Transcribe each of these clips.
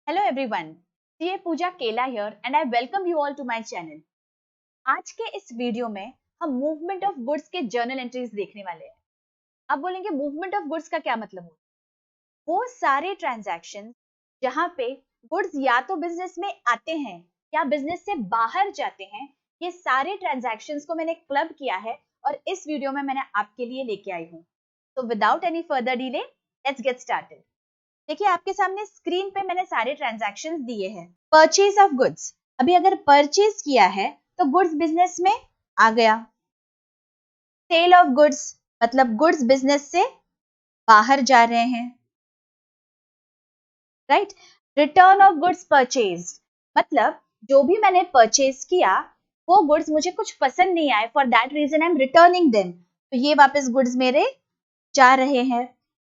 Hello everyone, CA पूजा केला here and I welcome you all to my channel. आज के इस वीडियो में हम मूवमेंट ऑफ गुड्स के जर्नल एंट्रीज देखने वाले हैं. आप बोलेंगे मूवमेंट ऑफ गुड्स का क्या मतलब होता है? वो सारे ट्रांजैक्शन जहां पे गुड्स या तो बिजनेस में आते हैं या बिजनेस से बाहर जाते हैं, ये सारे ट्रांजैक्शंस को मैंने क्लब किया है और इस वीडियो में मैंने आपके लिए लेके आई हूँ. तो without any further delay let's get started. देखिए आपके सामने स्क्रीन पे मैंने सारे ट्रांजैक्शंस दिए हैं. परचेज ऑफ गुड्स, अभी अगर परचेज किया है तो गुड्स बिजनेस में आ गया. सेल ऑफ गुड्स मतलब गुड्स बिजनेस से बाहर जा रहे हैं, right. Return of goods purchase मतलब जो भी मैंने परचेज किया वो गुड्स मुझे कुछ पसंद नहीं आए, for that reason I am returning them, तो ये वापस गुड्स मेरे जा रहे हैं.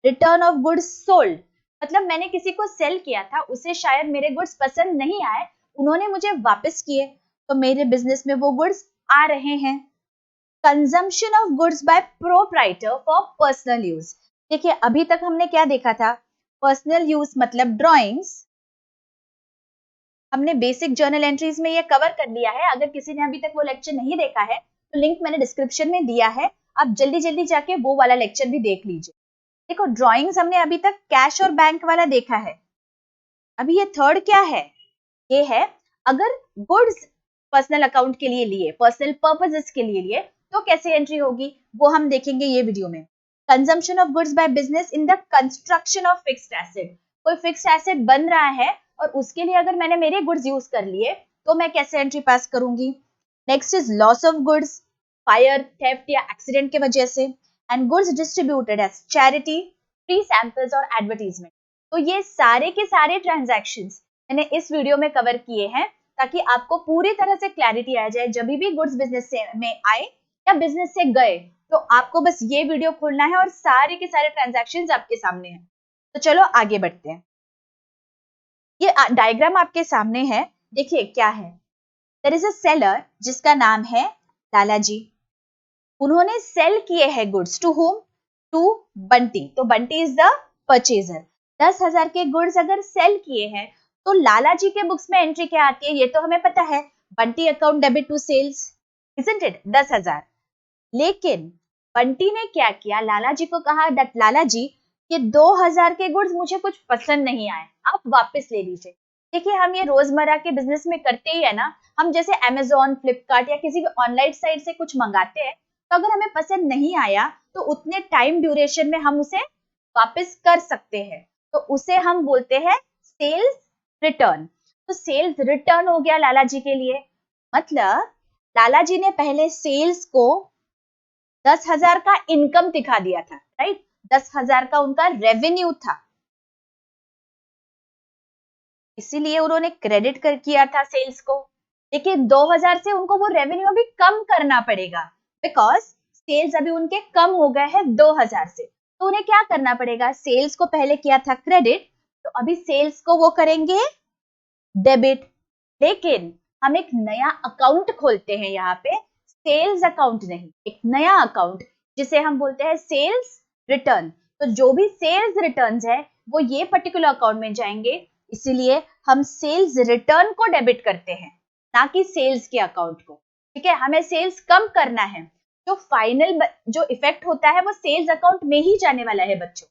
रिटर्न ऑफ गुड्स सोल्ड मतलब मैंने किसी को सेल किया था, उसे शायद मेरे गुड्स पसंद नहीं आए, उन्होंने मुझे वापस किए, तो मेरे बिजनेस में वो गुड्स आ रहे हैं. Consumption of goods by proprietor for personal use. देखिए अभी तक हमने क्या देखा था, पर्सनल यूज मतलब ड्राइंग्स. हमने बेसिक जर्नल एंट्रीज में ये कवर कर लिया है. अगर किसी ने अभी तक वो लेक्चर नहीं देखा है तो लिंक मैंने डिस्क्रिप्शन में दिया है, आप जल्दी जल्दी जाके वो वाला लेक्चर भी देख लीजिए. देखो ड्राइंग्स हमने अभी तक कैश और बैंक वाला देखा है. अभी ये थर्ड क्या है, ये है अगर गुड्स पर्सनल अकाउंट के लिए लिए, पर्सनल पर्पसेस के लिए लिए, तो कैसे एंट्री होगी वो हम देखेंगे ये वीडियो में. Consumption of goods by business in the construction of fixed asset. कोई फिक्स्ड एसेट बन रहा है और उसके लिए अगर मैंने मेरे गुड्स यूज कर लिए तो मैं कैसे एंट्री पास करूंगी. Next is loss of goods, fire, theft या एक्सीडेंट के वजह से, and goods distributed as charity, free samples और एडवर्टीजमेंट. तो ये सारे के सारे ट्रांजैक्शंस मैंने इस वीडियो में कवर किए हैं ताकि आपको पूरी तरह से क्लैरिटी आ जाए. जब भी गुड्स बिजनेस से में आए या बिजनेस से गए तो आपको बस ये वीडियो खोलना है और सारे के सारे ट्रांजैक्शंस आपके सामने हैं. तो चलो आगे बढ़ते हैं. ये डायग्राम आपके सामने है, देखिए क्या है. देयर इज अ सेलर जिसका नाम है लालाजी. उन्होंने सेल किए हैं goods to home, to Bunty. तो बंटी इज द परचेजर. 10,000 के गुड्स अगर सेल किए हैं तो लाला जी के बुक्स में एंट्री क्या आती है ये तो हमें पता है, Bunty account debit to sales, isn't it, 10,000. लेकिन बंटी ने क्या किया, लाला जी को कहा दैट लाला जी ये 2,000 के गुड्स मुझे कुछ पसंद नहीं आए, आप वापस ले लीजिए. देखिए हम ये रोजमर्रा के बिजनेस में करते ही है ना. हम जैसे अमेजोन, फ्लिपकार्ट या किसी भी ऑनलाइन साइट से कुछ मंगाते हैं तो अगर हमें पसंद नहीं आया तो उतने टाइम ड्यूरेशन में हम उसे वापस कर सकते हैं, तो उसे हम बोलते हैं सेल्स रिटर्न. तो सेल्स रिटर्न हो गया लाला जी के लिए. मतलब लाला जी ने पहले सेल्स को 10,000 का इनकम दिखा दिया था, राइट. 10,000 का उनका रेवेन्यू था, इसीलिए उन्होंने क्रेडिट कर किया था सेल्स को. लेकिन 2,000 से उनको वो रेवेन्यू अभी कम करना पड़ेगा बिकॉज सेल्स अभी उनके कम हो गए हैं 2,000 से. तो उन्हें क्या करना पड़ेगा, सेल्स को पहले किया था क्रेडिट, तो अभी सेल्स को वो करेंगे डेबिट. लेकिन हम एक नया अकाउंट खोलते हैं यहाँ पे, सेल्स अकाउंट नहीं, एक नया अकाउंट जिसे हम बोलते हैं सेल्स रिटर्न. तो जो भी सेल्स रिटर्न्स है वो ये पर्टिकुलर अकाउंट में जाएंगे, इसीलिए हम सेल्स रिटर्न को डेबिट करते हैं ना कि सेल्स के अकाउंट को. ठीक है, हमें सेल्स कम करना है, जो फाइनल जो इफेक्ट होता है वो सेल्स अकाउंट में ही जाने वाला है बच्चों.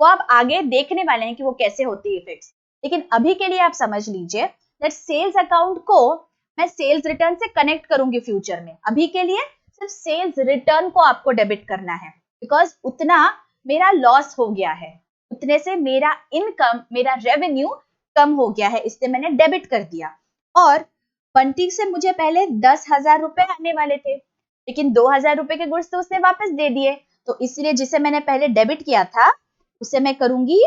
वो आप आगे देखने वाले हैं कि वो कैसे होते हैं इफेक्ट्स. लेकिन अभी के लिए आप समझ लीजिए दैट सेल्स अकाउंट को मैं सेल्स रिटर्न से कनेक्ट करूंगी फ्यूचर में. अभी के लिए सिर्फ सेल्स रिटर्न को आपको डेबिट करना है बिकॉज उतना मेरा लॉस हो गया है, उतने से मेरा इनकम, मेरा रेवेन्यू कम हो गया है, इसलिए मैंने डेबिट कर दिया. और बंटी से मुझे पहले 10,000 रुपए आने वाले थे, लेकिन 2,000 रुपए के गुड्स तो उसने वापस दे दिए, तो इसलिए जिसे मैंने पहले डेबिट किया था उसे मैं करूंगी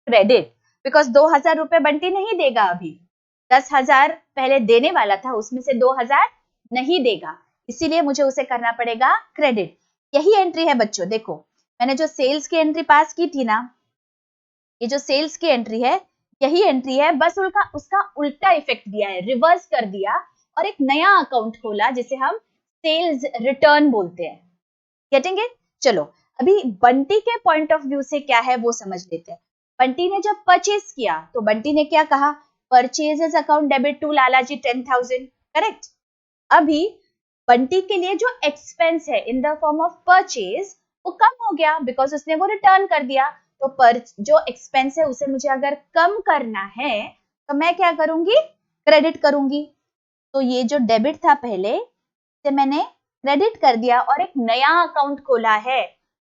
क्रेडिट, बिकॉज 2,000 रुपए बंटी नहीं देगा. अभी 10,000 पहले देने वाला था, उसमें से 2,000 नहीं देगा, इसीलिए मुझे उसे करना पड़ेगा क्रेडिट. यही एंट्री है बच्चों. देखो मैंने जो सेल्स की एंट्री पास की थी ना, ये जो सेल्स की एंट्री है यही एंट्री है, बस उसका उल्टा इफेक्ट दिया है, रिवर्स कर दिया और एक नया अकाउंट खोला जिसे हम सेल्स रिटर्न बोलते हैं. Getting it? चलो अभी बंटी के पॉइंट ऑफ व्यू से क्या है वो समझ लेते हैं. बंटी ने जब परचेज किया तो बंटी ने क्या कहा, purchases account debit to Lalaji 10,000, correct. अभी बंटी के लिए जो एक्सपेंस है in the form of purchase वो कम हो गया बिकॉज उसने वो रिटर्न कर दिया। तो जो एक्सपेंस है उसे मुझे अगर कम करना है तो मैं क्या करूंगी, क्रेडिट करूंगी। तो ये जो डेबिट था पहले से मैंने क्रेडिट कर दिया और एक नया अकाउंट खोला है,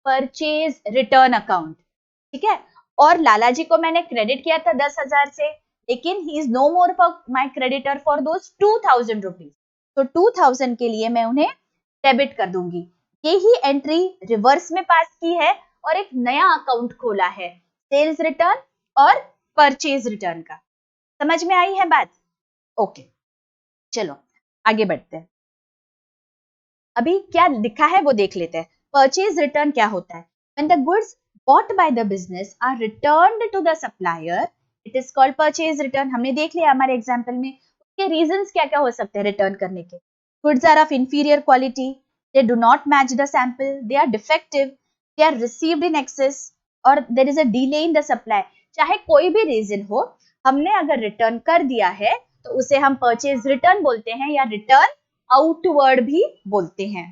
परचेज रिटर्न अकाउंट, ठीक है। और लाला जी को मैंने क्रेडिट किया था 10,000 से, लेकिन he is no more my creditor for those 2,000 rupees. तो 2,000 के लिए मैं उन्हें डेबिट कर दूंगी। यही एंट्री रिवर्स में पास की है और एक नया अकाउंट खोला है, सेल्स रिटर्न और परचेज रिटर्न का। समझ में आई है बात? ओके, चलो आगे बढ़ते हैं। अभी क्या लिखा है वो देख लेते हैं। परचेज रिटर्न क्या होता है? When the goods bought by the business are returned to the supplier, it is called purchase return. हमने देख लिया हमारे एग्जाम्पल में। उसके रीजंस क्या क्या हो सकते हैं रिटर्न करने के? Goods are of inferior quality, they do not match the sample, they are defective, they are received in excess, और there is a delay in the supply. चाहे कोई भी रीजन हो, हमने अगर रिटर्न कर दिया है तो उसे हम परचेज रिटर्न बोलते हैं या रिटर्न आउटवर्ड भी बोलते हैं।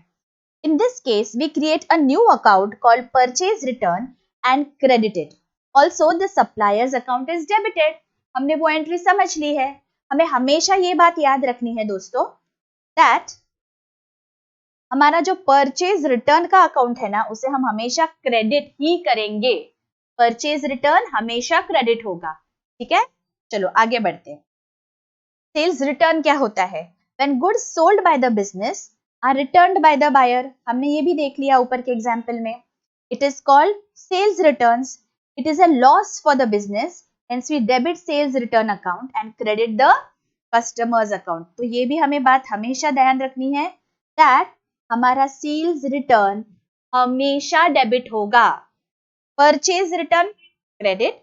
In this case, we create a new account called purchase return and credit it. Also, the supplier's account is debited. हमने वो एंट्री समझ ली है। हमें हमेशा ये बात याद रखनी है दोस्तों, that हमारा जो परचेज रिटर्न का अकाउंट है ना, उसे हम हमेशा क्रेडिट ही करेंगे। परचेज रिटर्न हमेशा क्रेडिट होगा, ठीक है। चलो आगे बढ़ते हैं। सेल्स रिटर्न क्या होता है? When goods sold by the business are returned by the buyer. हमने ये भी देख लिया ऊपर के एग्जाम्पल में। It is called sales returns. It is a loss for the business. Hence we debit sales return account and credit the customer's account. तो ये भी हमें बात हमेशा ध्यान रखनी है that हमारा सेल्स रिटर्न हमेशा डेबिट होगा। Purchase return credit,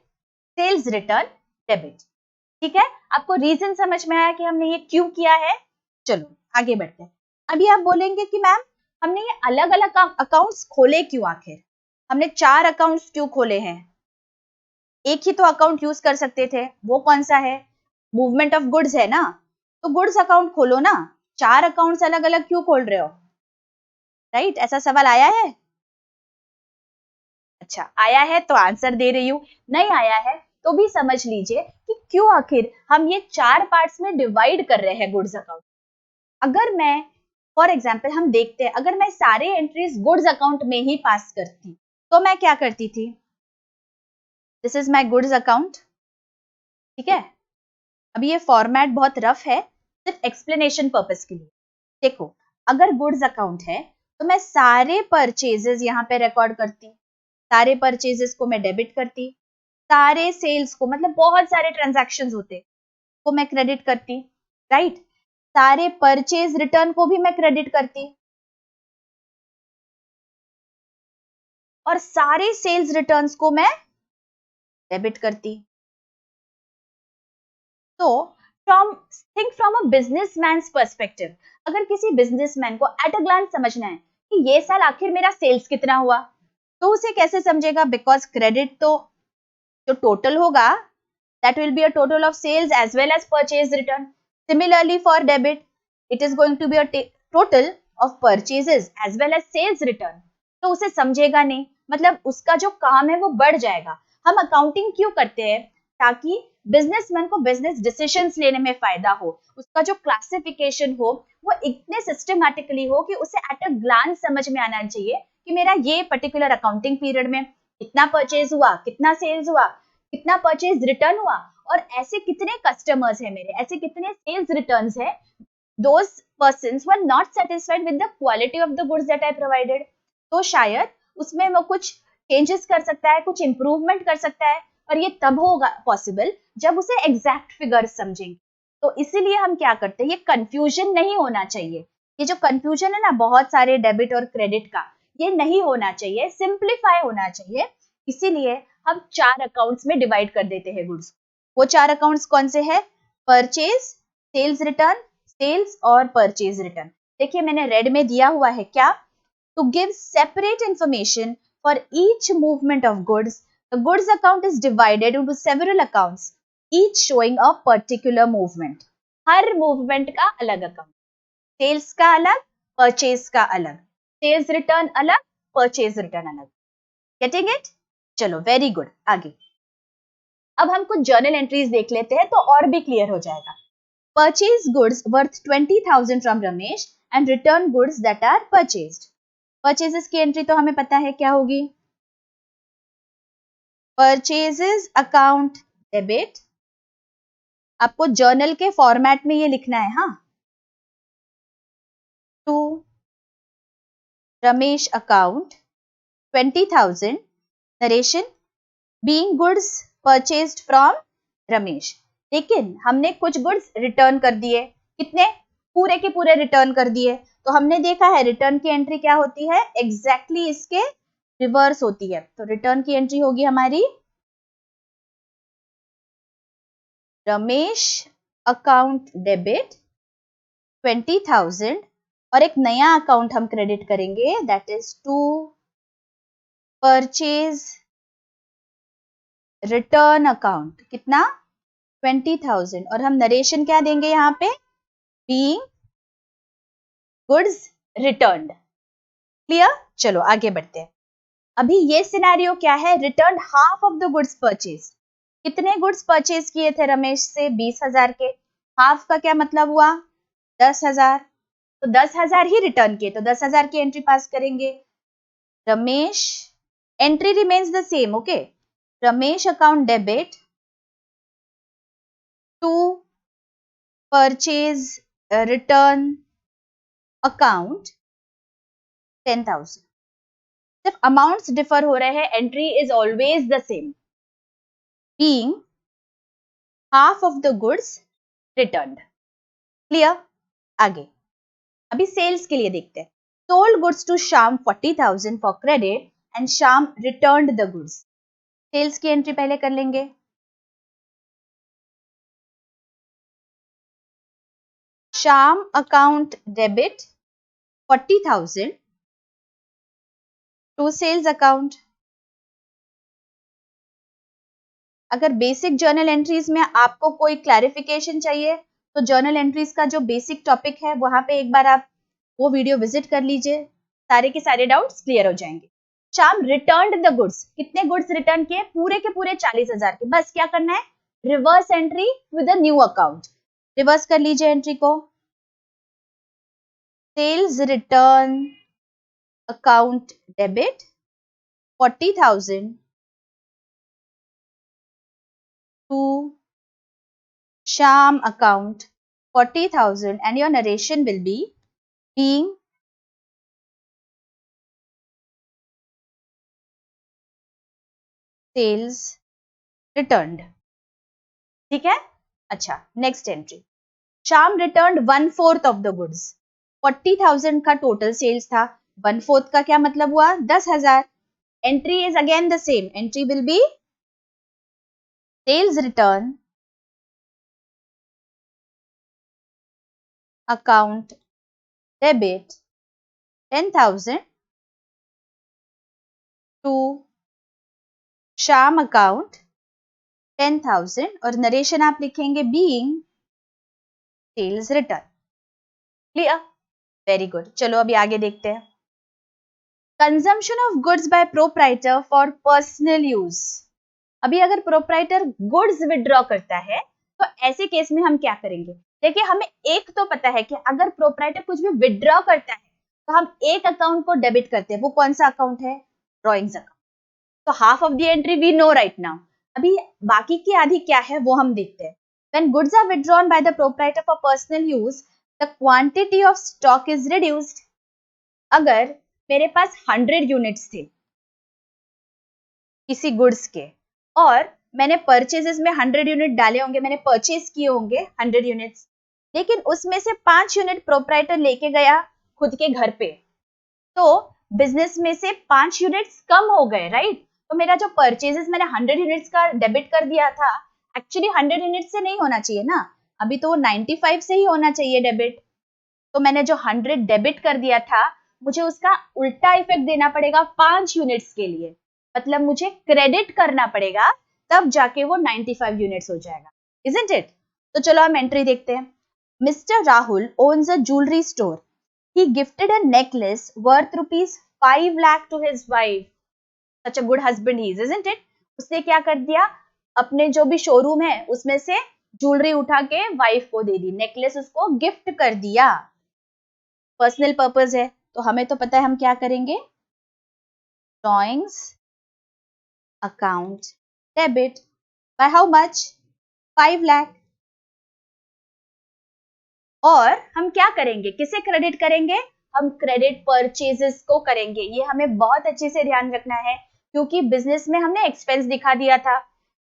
sales return debit, ठीक है। आपको रीजन समझ में आया कि हमने ये क्यों किया है? चलो आगे बढ़ते हैं। अभी आप बोलेंगे कि मैम हमने ये अलग अलग अकाउंट्स खोले क्यों? आखिर हमने 4 अकाउंट्स क्यों खोले हैं? एक ही तो अकाउंट यूज कर सकते थे। वो कौन सा है? मूवमेंट ऑफ गुड्स है ना, तो गुड्स अकाउंट खोलो ना। 4 अकाउंट्स अलग अलग क्यों खोल रहे हो? राइट, ऐसा सवाल आया है? अच्छा आया है तो आंसर दे रही हूं, नहीं आया है तो भी समझ लीजिए कि क्यों आखिर हम ये 4 पार्ट्स में डिवाइड कर रहे हैं गुड्स अकाउंट। अगर मैं फॉर एग्जाम्पल हम देखते हैं, अगर मैं सारे एंट्रीज गुड्स अकाउंट में ही पास करती तो मैं क्या करती थी? This is my goods account, ठीक है। अभी ये फॉर्मेट बहुत रफ है, सिर्फ एक्सप्लेनेशन पर्पस के लिए। देखो, अगर गुड्स अकाउंट है तो मैं सारे परचेजेस यहाँ पे रिकॉर्ड करती, सारे परचेजेस को मैं डेबिट करती, सारे सेल्स को, मतलब बहुत सारे ट्रांजैक्शंस होते को मैं क्रेडिट करती, राइट। सारे परचेज रिटर्न को भी मैं क्रेडिट करती और सारे सेल्स रिटर्न्स को मैं डेबिट करती। तो think from a businessman's perspective, अगर किसी बिजनेसमैन को एट अ ग्लांस समझना है कि ये साल आखिर मेरा सेल्स कितना हुआ, तो उसे कैसे समझेगा? बिकॉज क्रेडिट तो जो टोटल होगा that will be a total of sales as well as purchase return. Similarly for debit, it is going to be a total of purchases as well as sales return. तो उसे समझेगा नहीं, मतलब उसका जो काम है वो बढ़ जाएगा। हम अकाउंटिंग क्यों करते हैं? ताकि बिजनेसमैन को बिजनेस डिसीजंस लेने में फायदा हो, उसका जो क्लासिफिकेशन हो वो इतने सिस्टमैटिकली हो कि उसे एट अ ग्लांस समझ में आना चाहिए कि मेरा ये पर्टिकुलर अकाउंटिंग पीरियड में कितना परचेज हुआ, कितना सेल्स हुआ, कितना परचेज रिटर्न हुआ, और ऐसे कितने कस्टमर्स हैं मेरे, ऐसे कितने सेल्स रिटर्न्स हैं, those persons were not satisfied with the quality of the goods that I provided. तो शायद उसमें वो कुछ चेंजेस कर सकता है, कुछ इंप्रूवमेंट कर सकता है, और ये तब होगा पॉसिबल जब उसे एग्जैक्ट फिगर समझेंगे। तो इसीलिए हम क्या करते हैं, ये कंफ्यूजन नहीं होना चाहिए। ये जो कंफ्यूजन है ना बहुत सारे डेबिट और क्रेडिट का, ये नहीं होना चाहिए, सिंप्लीफाई होना चाहिए। इसीलिए हम 4 अकाउंट्स में डिवाइड कर देते हैं गुड्स। वो 4 अकाउंट्स कौन से हैं? परचेज, सेल्स रिटर्न, सेल्स और परचेज रिटर्न। देखिए मैंने रेड में दिया हुआ है क्या? To give separate information for each movement of goods, the goods account is divided into several accounts, each showing a particular movement, हर मूवमेंट का अलग अकाउंट, सेल्स का अलग, परचेज का अलग, सेल्स रिटर्न अलग, परचेज रिटर्न अलग। Getting it? चलो वेरी गुड, आगे। अब हम कुछ जर्नल एंट्रीज देख लेते हैं तो और भी क्लियर हो जाएगा। Purchase goods worth 20,000 from Ramesh and return goods that are purchased. Purchases की एंट्री तो हमें पता है क्या होगी, परचेजेस अकाउंट डेबिट, आपको जर्नल के फॉर्मेट में ये लिखना है, हाँ, to Ramesh account 20,000 narration being goods purchased from Ramesh. लेकिन हमने कुछ गुड्स रिटर्न कर दिए, कितने, पूरे के पूरे रिटर्न कर दिए, तो हमने देखा है रिटर्न की एंट्री क्या होती है, एग्जैक्टली इसके रिवर्स होती है। तो रिटर्न की एंट्री होगी हमारी रमेश अकाउंट डेबिट 20,000 और एक नया अकाउंट हम क्रेडिट करेंगे that is to purchase return account, कितना, 20,000, और हम नरेशन क्या देंगे यहाँ पे, बीइंग गुड्स रिटर्न्ड। क्लियर? चलो आगे बढ़ते हैं। अभी ये सिनेरियो क्या है, return half of the goods purchase. कितने गुड्स परचेज किए थे रमेश से, 20,000 के, हाफ का क्या मतलब हुआ, 10,000, तो 10,000 ही रिटर्न किए, तो 10,000 की एंट्री पास करेंगे। Ramesh, entry remains the same, okay, Ramesh account debit to purchase return account 10,000। सिर्फ अमाउंट्स डिफर हो रहे हैं, entry is always the same, being half of the goods returned. Clear? आगे अभी सेल्स के लिए देखते हैं। Sold goods to Shyam 40,000 for credit and Shyam returned the goods. Sales की एंट्री पहले कर लेंगे। Shyam account debit 40,000 to sales account. अगर बेसिक जर्नल एंट्रीज में आपको कोई क्लैरिफिकेशन चाहिए तो जर्नल एंट्रीज का जो बेसिक टॉपिक है वहां पे एक बार आप वो वीडियो विजिट कर लीजिए, सारे के सारे डाउट्स क्लियर हो जाएंगे। श्याम रिटर्न्ड द गुड्स, कितने गुड्स रिटर्न किए, पूरे के पूरे 40,000 के। बस क्या करना है, reverse entry with a new account. Reverse कर लीजिए एंट्री को, sales return account debit 40,000 to Sham account 40,000 and your narration will be being sales returned। ठीक है? अच्छा, next entry, Shyam returned 1/4 of the goods. 40,000 का टोटल सेल्स था, 1/4 का क्या मतलब हुआ, 10,000। Entry is again the same, entry will be sales return account debit 10,000 to Shyam account 10,000 और नरेशन आप लिखेंगे being sales return. Clear? Very good. चलो अभी आगे देखते हैं। Consumption of goods by proprietor for personal use. अभी अगर प्रोप्राइटर गुड्स विड्रॉ करता है तो ऐसे केस में हम क्या करेंगे, देखिए हमें एक तो पता है कि अगर प्रोप्राइटर कुछ भी विड्रॉ करता है तो हम एक अकाउंट को डेबिट करते हैं, वो कौन सा अकाउंट है, ड्रॉइंग्स अकाउंट। तो half of the entry we know right now. अभी बाकी की आधी क्या है वो हम देखते हैं। When goods are withdrawn by the proprietor for personal use, the quantity of stock is reduced. अगर मेरे पास 100 यूनिट्स थे किसी गुड्स के और मैंने परचेजेस में 100 यूनिट डाले होंगे, मैंने परचेज किए होंगे 100 यूनिट्स, लेकिन उसमें से 5 यूनिट प्रोप्राइटर लेके गया खुद के घर पे, तो बिजनेस में से 5 यूनिट्स कम हो गए, राइट? तो मेरा जो परचेजेस मैंने 100 यूनिट्स का डेबिट कर दिया था, एक्चुअली 100 यूनिट से नहीं होना चाहिए ना, अभी तो 95 से ही होना चाहिए डेबिट। तो मैंने जो 100 डेबिट कर दिया था, मुझे उसका उल्टा इफेक्ट देना पड़ेगा 5 यूनिट्स के लिए, मतलब मुझे क्रेडिट करना पड़ेगा, तब जाके वो 95 यूनिट्स हो जाएगा। Isn't it? तो चलो हम एंट्री देखते हैं. Mister Rahul owns a jewelry store. He gifted a necklace worth rupees 5 lakh to his wife. Such a good husband he is, isn't it? उसने क्या कर दिया, अपने जो भी शोरूम है उसमें से ज्वेलरी उठा के वाइफ को दे दी, नेकलेस उसको गिफ्ट कर दिया. पर्सनल पर्पस है तो हमें तो पता है हम क्या करेंगे. Drawings account debit by how much, 5 lakh. और हम क्या करेंगे, किसे क्रेडिट करेंगे, हम क्रेडिट परचेजेस को करेंगे. ये हमें बहुत अच्छे से ध्यान रखना है क्योंकि बिजनेस में हमने एक्सपेंस दिखा दिया था,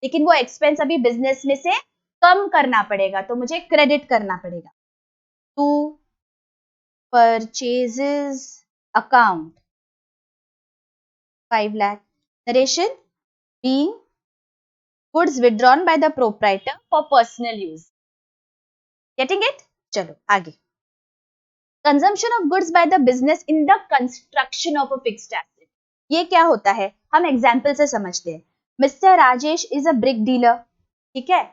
लेकिन वो एक्सपेंस अभी बिजनेस में से कम करना पड़ेगा तो मुझे क्रेडिट करना पड़ेगा. To purchases account 5 lakh. Narration being goods withdrawn by the proprietor for personal use. Getting it? चलो आगे. Consumption of goods by the business in the construction of a fixed asset. ये क्या होता है, हम एग्जाम्पल से समझते हैं. Mister Rajesh is a brick dealer. ठीक है,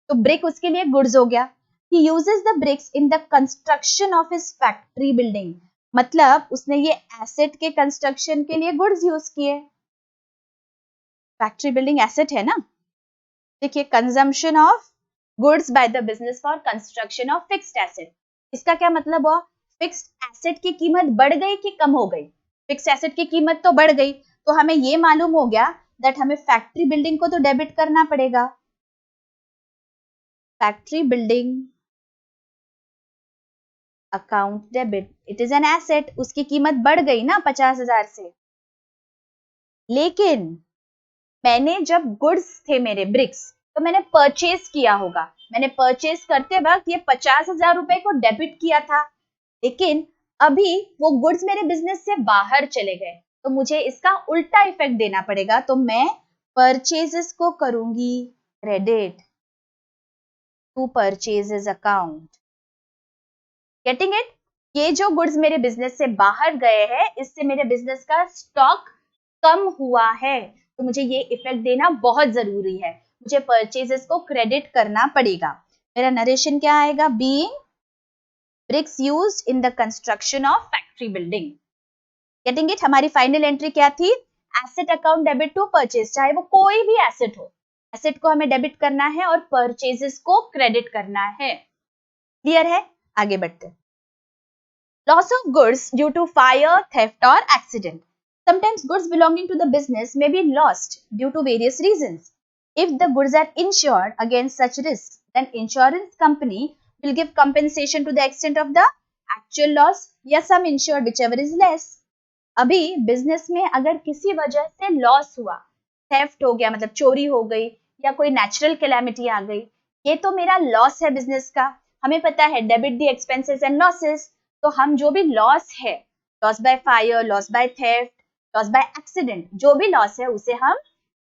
तो ब्रिक उसके लिए गुड्स हो गया. He uses the bricks in the construction of his factory building. मतलब उसने ये एसेट के कंस्ट्रक्शन के लिए गुड्स यूज किए. फैक्ट्री बिल्डिंग एसेट है ना. देखिए, consumption of goods by the business for construction of fixed asset. इसका क्या मतलब हुआ, फिक्स्ड एसेट की कीमत बढ़ गई कि कम हो गई. फिक्स्ड एसेट की कीमत तो बढ़ गई, तो हमें ये मालूम हो गया दैट हमें फैक्ट्री बिल्डिंग को तो डेबिट करना पड़ेगा. Factory building account debit, it is an asset. उसकी कीमत बढ़ गई ना 50,000 से. लेकिन मैंने जब गुड्स थे मेरे ब्रिक्स, तो मैंने परचेज किया होगा. मैंने परचेज करते वक्त ये 50,000 रुपए को डेबिट किया था, लेकिन अभी वो गुड्स मेरे बिजनेस से बाहर चले गए, तो मुझे इसका उल्टा इफेक्ट देना पड़ेगा. तो मैं परचेजेस को करूंगी credit to purchases account. Getting it? ये जो गुड्स मेरे बिजनेस से बाहर गए हैं, इससे मेरे बिजनेस का स्टॉक कम हुआ है, तो मुझे ये इफेक्ट देना बहुत जरूरी है. मुझे परचेजेस को क्रेडिट करना पड़ेगा. मेरा नरेशन क्या आएगा, being bricks used in the construction of factory building. Getting it? हमारी फाइनल एंट्री क्या थी, asset account debit to purchase. चाहे वो कोई भी एसेट हो, एसेट को हमें डेबिट करना है और परचेजेस को क्रेडिट करना है. क्लियर है? आगे बढ़ते हैं. Loss of goods due to fire, theft और accident. Sometimes goods belonging to the business may be lost due to various reasons. If the goods are insured against such risks, then insurance company will give compensation to the extent of the actual loss या some insured whichever is less. अभी business में अगर किसी वजह से loss हुआ, theft हो गया मतलब चोरी हो गई, या कोई नेचुरल कैलामिटी आ गई, ये तो मेरा लॉस है बिजनेस का. हमें पता है debit the expenses and losses. तो हम जो भी लॉस है, loss by fire, loss by theft, loss by accident, जो भी लॉस है उसे हम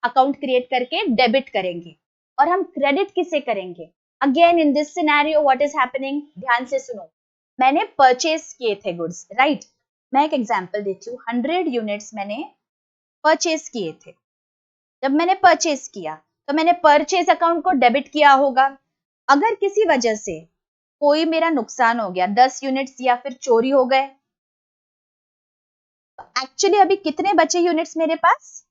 अकाउंट क्रिएट करके डेबिट करेंगे. और हम क्रेडिट किसे करेंगे, again in this scenario what is happening, ध्यान से सुनो. मैंने परचेज किए थे गुड्स, राइट. मैं एक एग्जांपल देती हूँ. 100 यूनिट्स मैंने परचेज किए थे. जब मैंने परचेज किया तो मैंने परचेज अकाउंट को डेबिट किया होगा. अगर किसी वजह से कोई मेरा नुकसान हो गया, 10 यूनिट्स या फिर चोरी हो गए, एक्चुअली अभी कितने बचे यूनिट्स मेरे पास,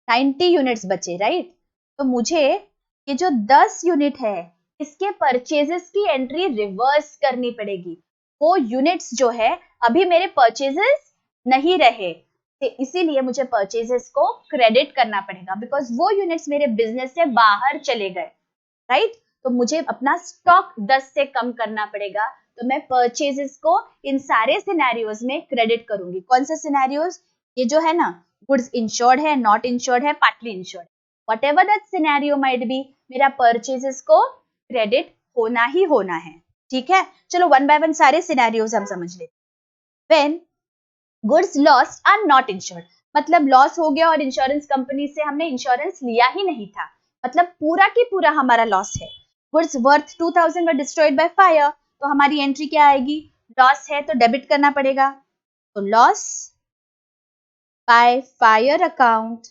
90 यूनिट्स बचे, राइट. तो मुझे ये जो 10 यूनिट है इसके परचेजेस की एंट्री रिवर्स करनी पड़ेगी. वो यूनिट्स जो है अभी मेरे परचेजेस नहीं रहे, तो इसीलिए मुझे परचेजेस को क्रेडिट करना पड़ेगा बिकॉज वो यूनिट्स मेरे बिजनेस से बाहर चले गए, राइट. तो मुझे अपना स्टॉक 10 से कम करना पड़ेगा. तो मैं परचेजेस को इन सारे सिनेरियोज में क्रेडिट करूंगी. कौन से सिनेरियोज, ये जो है ना, गुड्स इंश्योर्ड है, नॉट इंश्योर्ड है, partly insured, whatever that scenario might be, मेरा परचेजेस को क्रेडिट होना ही होना है. ठीक है, चलो वन बाय वन सारे सिनेरियोज हम समझ लेते. When goods lost are not insured, मतलब लॉस हो गया और इंश्योरेंस कंपनी से हमने इंश्योरेंस लिया ही नहीं था, मतलब पूरा की पूरा हमारा लॉस है. Goods worth 2000 were destroyed by fire, तो हमारी एंट्री क्या आएगी, लॉस है तो डेबिट करना पड़ेगा. तो loss by fire account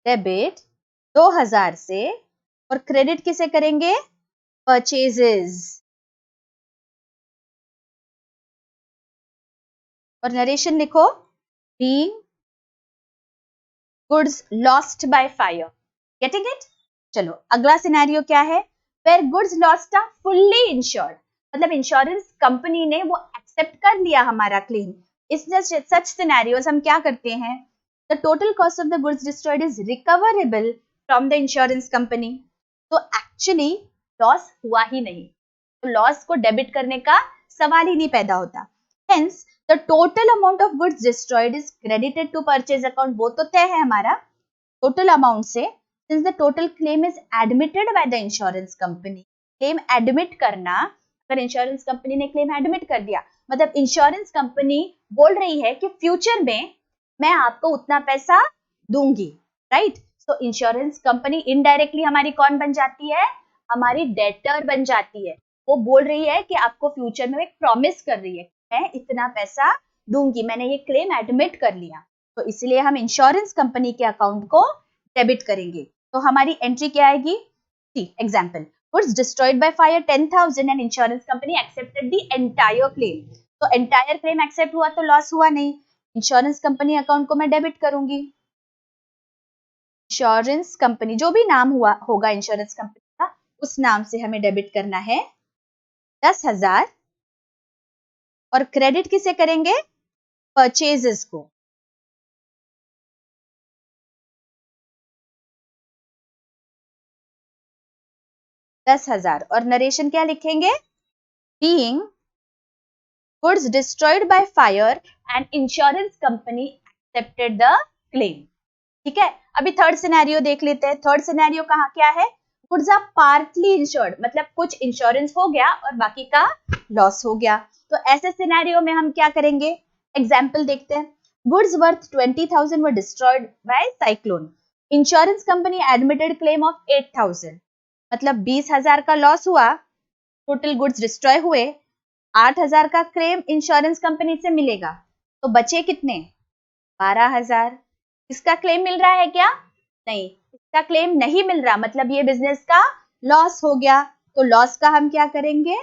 debit 2000 से और क्रेडिट किसे करेंगे? परचेजेस। और नरेशन लिखो, being goods lost by fire. Getting it? चलो अगला सिनेरियो क्या है? Where goods lost are fully insured. मतलब इंश्योरेंस कंपनी ने वो एक्सेप्ट कर लिया हमारा क्लेम। इस सच सिनेरियोस हम क्या करते हैं? The total cost of the goods destroyed is recoverable from the insurance company. तो एक्चुअली लॉस हुआ ही नहीं, तो लॉस को डेबिट करने का सवाल ही नहीं पैदा होता। Hence, the total amount of goods destroyed is credited to purchase account. वो तो तय है हमारा टोटल अमाउंट से। Since the total claim is admitted by the insurance company. Claim admit करना, अगर इंश्योरेंस कंपनी ने क्लेम एडमिट कर दिया, मतलब इंश्योरेंस कंपनी बोल रही है कि फ्यूचर में मैं आपको उतना पैसा दूंगी, राइट? तो इंश्योरेंस कंपनी इनडायरेक्टली हमारी कौन बन जाती है? हमारी डेटर बन जाती है। वो बोल रही है कि आपको फ्यूचर में एक प्रॉमिस कर रही है, मैं इतना पैसा दूंगी, मैंने ये क्लेम एडमिट कर लिया, तो इसलिए हम इंश्योरेंस कंपनी के अकाउंट को डेबिट करेंगे। तो हमारी एंट्री क्या आएगी? सी example, goods destroyed by fire 10,000 and insurance company accepted the entire claim. तो एंटायर क्लेम एक्सेप्ट हुआ तो लॉस हुआ नहीं, इंश्योरेंस कंपनी अकाउंट को मैं डेबिट करूंगी। इंश्योरेंस कंपनी जो भी नाम हुआ होगा इंश्योरेंस कंपनी का, उस नाम से हमें डेबिट करना है 10,000 और क्रेडिट किसे करेंगे? परचेजेस को। $10,000 और नरेशन क्या लिखेंगे? Being goods destroyed by fire and insurance company accepted the claim. ठीक है, अभी थर्ड सिनेरियो देख लेते हैं। थर्ड सिनेरियो कहाँ क्या है? गुड्स आर पार्टली इंश्योर्ड, मतलब कुछ इंश्योरेंस हो गया और बाकी का लॉस हो गया। तो ऐसे सिनेरियो में हम क्या करेंगे? एग्जाम्पल देखते हैं। Goods worth 20,000 were destroyed by cyclone, insurance company admitted claim of 8,000, मतलब 20,000 का लॉस हुआ, टोटल गुड्स डिस्ट्रॉय हुए, 8,000 का क्लेम इंश्योरेंस कंपनी से मिलेगा, तो बचे कितने? 12,000। इसका क्लेम मिल रहा है क्या? नहीं, इसका क्लेम नहीं मिल रहा, मतलब ये बिजनेस का लॉस हो गया। तो लॉस का हम क्या करेंगे?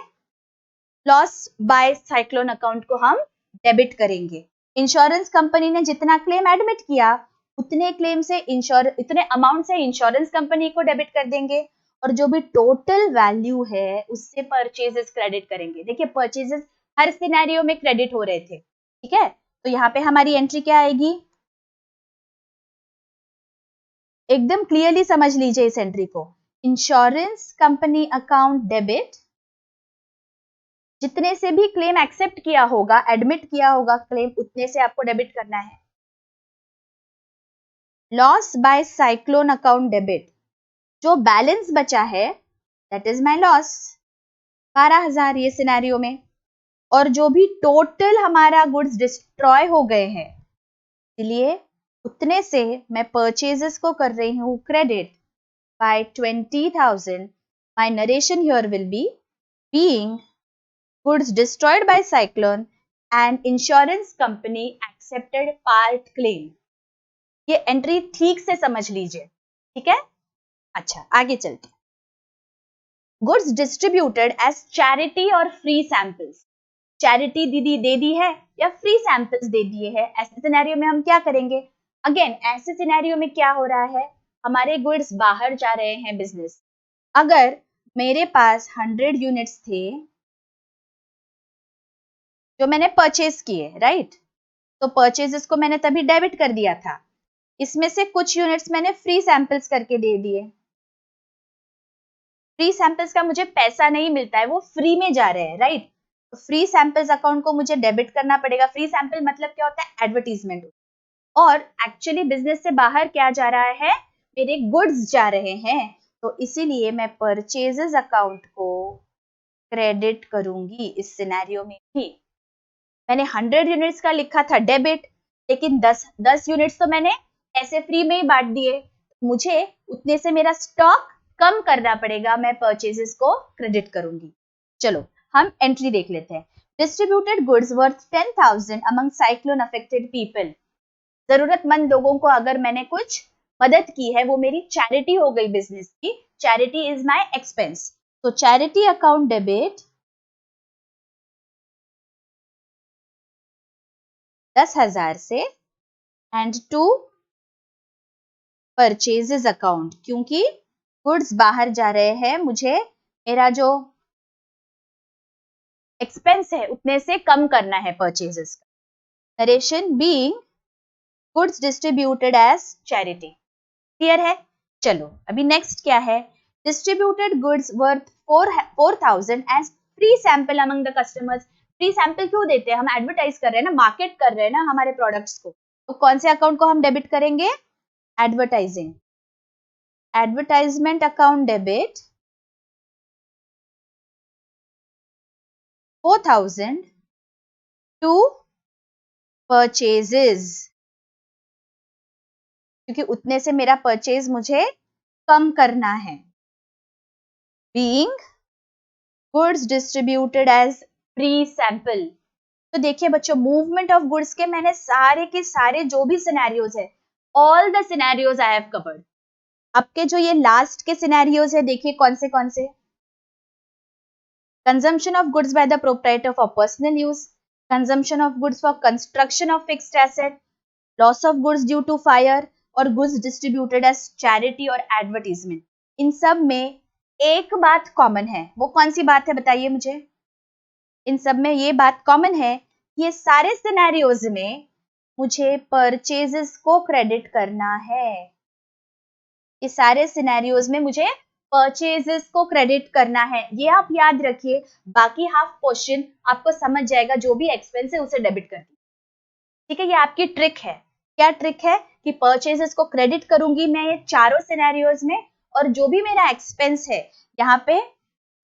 लॉस बाय साइक्लोन अकाउंट को हम डेबिट करेंगे। इंश्योरेंस कंपनी ने जितना क्लेम एडमिट किया, उतने क्लेम से इतने अमाउंट से इंश्योरेंस कंपनी को डेबिट कर देंगे, और जो भी टोटल वैल्यू है उससे परचेजेस क्रेडिट करेंगे। देखिए परचेजेस हर सिनेरियो में क्रेडिट हो रहे थे, ठीक है? तो यहाँ पे हमारी एंट्री क्या आएगी? एकदम क्लियरली समझ लीजिए इस एंट्री को। इंश्योरेंस कंपनी अकाउंट डेबिट, जितने से भी क्लेम एक्सेप्ट किया होगा, एडमिट किया होगा क्लेम, उतने से आपको डेबिट करना है। Loss by cyclone account debit, जो बैलेंस बचा है दैट इज माय लॉस, 12,000 ये सिनेरियो में। और जो भी टोटल हमारा गुड्स डिस्ट्रॉय हो गए हैं, इसलिए उतने से मैं परचेजेस को कर रही हूँ credit by 20,000. My narration here will be being goods destroyed by cyclone and insurance company accepted part claim. ये एंट्री ठीक से समझ लीजिए, ठीक है? अच्छा आगे चलते हैं। गुड्स डिस्ट्रीब्यूटेड एज चैरिटी और फ्री सैंपल्स, चैरिटी दीदी दे दी है या फ्री सैंपल्स दे दिए हैं, ऐसे सिनेरियो में हम क्या करेंगे? अगेन ऐसे सिनेरियो में क्या हो रहा है? हमारे गुड्स बाहर जा रहे हैं बिजनेस। अगर मेरे पास 100 यूनिट्स थे जो मैंने परचेज किए, राइट? तो परचेजेस को मैंने तभी डेबिट कर दिया था। इसमें से कुछ यूनिट्स मैंने फ्री सैंपल्स करके दे दिए। फ्री सैंपल्स का मुझे पैसा नहीं मिलता है, वो फ्री में जा रहे हैं, राइट? तो फ्री सैंपल्स अकाउंट को मुझे डेबिट करना पड़ेगा। फ्री सैंपल मतलब क्या होता है? एडवर्टीजमेंट। और एक्चुअली बिजनेस से बाहर क्या जा रहा है? मेरे गुड्स जा रहे हैं, तो इसीलिए मैं परचेजेस अकाउंट को क्रेडिट करूंगी इस सिनेरियो में भी। मैंने 100 यूनिट्स का लिखा था डेबिट, लेकिन 10 यूनिट्स तो मैंने ऐसे फ्री में ही बांट दिए, मुझे उतने से मेरा स्टॉक कम करना पड़ेगा, मैं परचेजेस को क्रेडिट करूंगी। चलो हम एंट्री देख लेते हैं। Distributed goods worth 10,000 among cyclone affected people, जरूरतमंद लोगों को अगर मैंने कुछ मदद की है वो मेरी चैरिटी हो गई बिजनेस की. Charity is my expense. तो चैरिटी अकाउंट डेबिट 10,000 से एंड टू परचेजेस अकाउंट, क्योंकि गुड्स बाहर जा रहे हैं, मुझे मेरा जो एक्सपेंस है उतने से कम करना है परचेजेस का. Narration being goods distributed as charity. Clear है? चलो अभी नेक्स्ट क्या है. Distributed goods worth 4,000 as free sample among the customers. Free sample क्यों देते हैं? हम एडवर्टाइज कर रहे हैं ना, मार्केट कर रहे हैं ना हमारे प्रोडक्ट्स को. तो कौन से अकाउंट को हम डेबिट करेंगे? Advertising. Advertisement account debit 4,000 to purchases, क्योंकि उतने से मेरा परचेज मुझे कम करना है. Being goods distributed as free sample. तो देखिए बच्चों, मूवमेंट ऑफ गुड्स के मैंने सारे के सारे जो भी सिनेरियोज है, all the scenarios I have covered. आपके जो ये लास्ट के सिनेरियोज है, देखिए कौन से. Consumption of goods by the proprietor for personal use, consumption of goods for construction of fixed asset, loss of goods due to fire, और goods distributed as charity और एडवर्टीजमेंट. इन सब में एक बात कॉमन है. वो कौन सी बात है बताइए मुझे? इन सब में ये बात कॉमन है, ये सारे सिनेरियोज में मुझे परचेजेस को क्रेडिट करना है. ये सारे सिनेरियोज में मुझे परचेजेस को क्रेडिट करना है, ये आप याद रखिए. बाकी हाफ पोर्शन आपको समझ जाएगा, जो भी एक्सपेंस है उसे डेबिट कर दीजिए. ठीक है, ये आपकी ट्रिक है. क्या ट्रिक है? कि परचेजेस को क्रेडिट करूंगी मैं ये चारों सिनेरियोज में, और जो भी मेरा एक्सपेंस है, यहाँ पे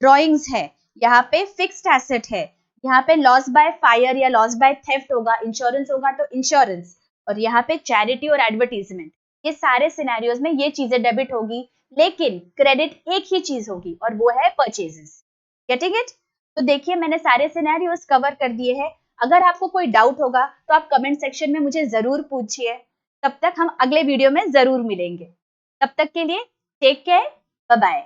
ड्रॉइंग्स है, यहाँ पे फिक्स्ड एसेट है, यहाँ पे लॉस बाय फायर या लॉस बाय थेफ्ट होगा, इंश्योरेंस होगा तो इंश्योरेंस, और यहाँ पे चैरिटी और एडवर्टीजमेंट. ये सारे सिनेरियोज में ये चीजें डेबिट होगी, लेकिन क्रेडिट एक ही चीज होगी और वो है परचेजेस. Getting it? तो देखिए मैंने सारे सिनेरियोज कवर कर दिए हैं. अगर आपको कोई डाउट होगा तो आप कमेंट सेक्शन में मुझे जरूर पूछिए. तब तक हम अगले वीडियो में जरूर मिलेंगे. तब तक के लिए टेक केयर, बाय बाय.